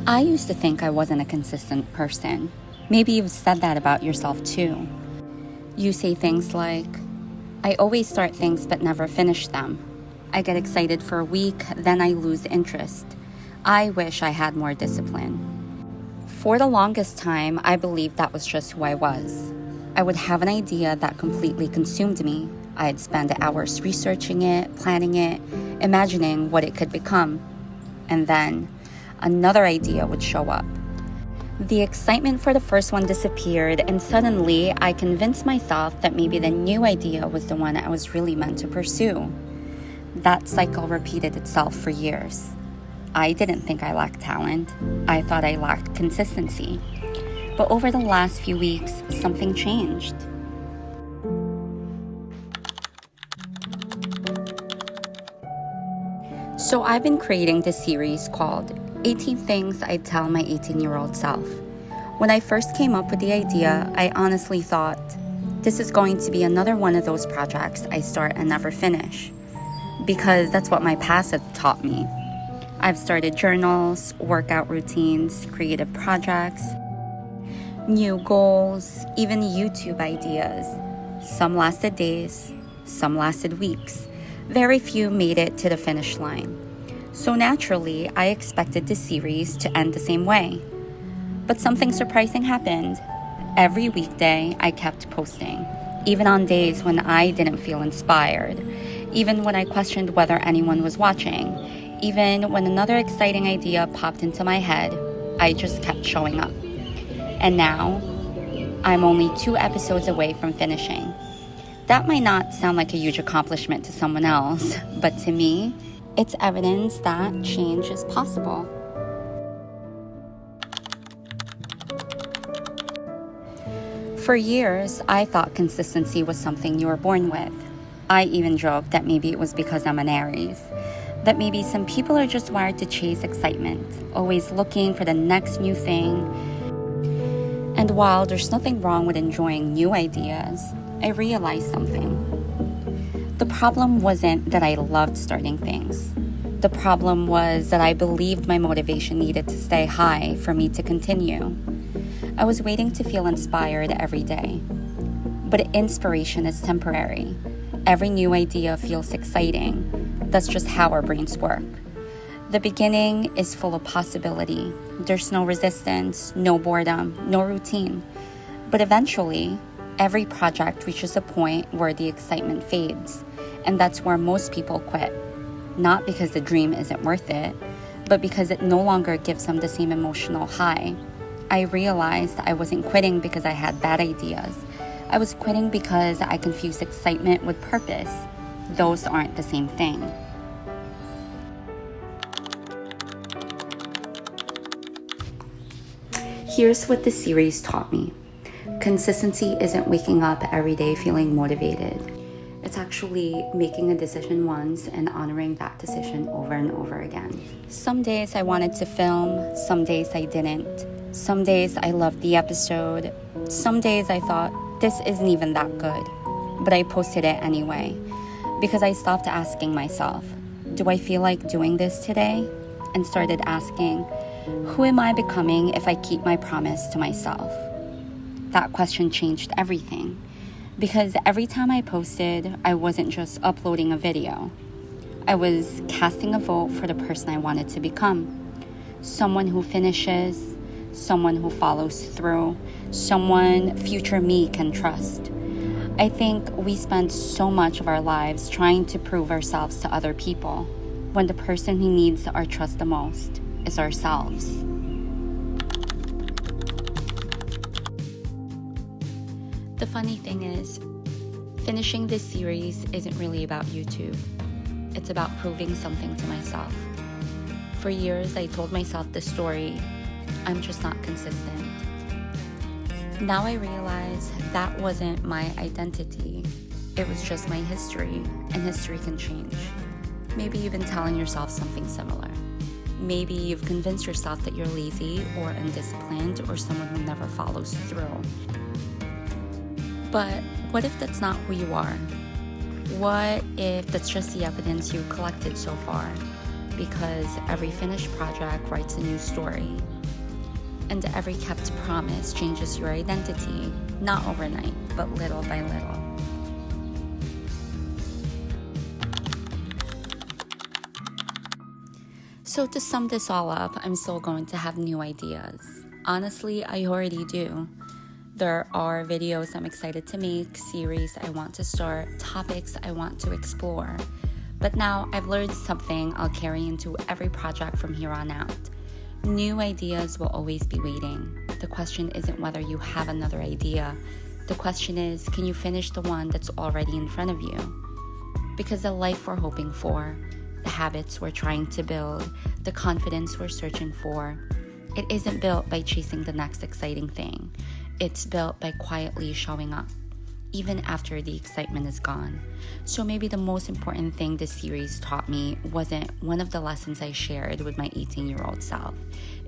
I used to think I wasn't a consistent person. Maybe you've said that about yourself too. You say things like, I always start things but never finish them. I get excited for a week, then I lose interest. I wish I had more discipline. For the longest time, I believed that was just who I was. I would have an idea that completely consumed me. I'd spend hours researching it, planning it, imagining what it could become. And then another idea would show up. The excitement for the first one disappeared, and suddenly I convinced myself that maybe the new idea was the one I was really meant to pursue. That cycle repeated itself for years. I didn't think I lacked talent. I thought I lacked consistency. But over the last few weeks, something changed. So I've been creating this series called 18 Things I'd Tell My 18-year-old Self. When I first came up with the idea, I honestly thought, this is going to be another one of those projects I start and never finish. Because that's what my past had taught me. I've started journals, workout routines, creative projects, new goals, even YouTube ideas. Some lasted days, some lasted weeks. Very few made it to the finish line. So naturally, I expected this series to end the same way. But something surprising happened. Every weekday, I kept posting, even on days when I didn't feel inspired, even when I questioned whether anyone was watching, even when another exciting idea popped into my head, I just kept showing up. And now, I'm only 2 episodes away from finishing. That might not sound like a huge accomplishment to someone else, but to me, it's evidence that change is possible. For years, I thought consistency was something you were born with. I even joked that maybe it was because I'm an Aries. That maybe some people are just wired to chase excitement, always looking for the next new thing. And while there's nothing wrong with enjoying new ideas, I realized something. The problem wasn't that I loved starting things. The problem was that I believed my motivation needed to stay high for me to continue. I was waiting to feel inspired every day. But inspiration is temporary. Every new idea feels exciting. That's just how our brains work. The beginning is full of possibility. There's no resistance, no boredom, no routine. But eventually, every project reaches a point where the excitement fades. And that's where most people quit. Not because the dream isn't worth it, but because it no longer gives them the same emotional high. I realized I wasn't quitting because I had bad ideas. I was quitting because I confused excitement with purpose. Those aren't the same thing. Here's what this series taught me. Consistency isn't waking up every day feeling motivated. It's actually making a decision once and honoring that decision over and over again. Some days I wanted to film, some days I didn't. Some days I loved the episode. Some days I thought, this isn't even that good. But I posted it anyway. Because I stopped asking myself, do I feel like doing this today? And started asking, who am I becoming if I keep my promise to myself? That question changed everything. Because every time I posted, I wasn't just uploading a video. I was casting a vote for the person I wanted to become. Someone who finishes, someone who follows through, someone future me can trust. I think we spend so much of our lives trying to prove ourselves to other people, when the person who needs our trust the most is ourselves. The funny thing is, finishing this series isn't really about YouTube. It's about proving something to myself. For years, I told myself the story, I'm just not consistent. Now I realize that wasn't my identity. It was just my history, and history can change. Maybe you've been telling yourself something similar. Maybe you've convinced yourself that you're lazy or undisciplined or someone who never follows through. But what if that's not who you are? What if that's just the evidence you've collected so far? because every finished project writes a new story. And every kept promise changes your identity, not overnight, but little by little. So to sum this all up, I'm still going to have new ideas. Honestly, I already do. There are videos I'm excited to make, series I want to start, topics I want to explore. But now I've learned something I'll carry into every project from here on out. New ideas will always be waiting. The question isn't whether you have another idea. The question is, can you finish the one that's already in front of you? Because the life we're hoping for, the habits we're trying to build, the confidence we're searching for, it isn't built by chasing the next exciting thing. It's built by quietly showing up, even after the excitement is gone. So maybe the most important thing this series taught me wasn't one of the lessons I shared with my 18-year-old self.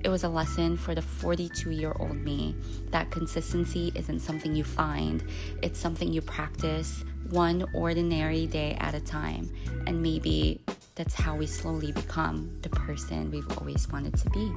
It was a lesson for the 42-year-old me that consistency isn't something you find, it's something you practice one ordinary day at a time. And maybe that's how we slowly become the person we've always wanted to be.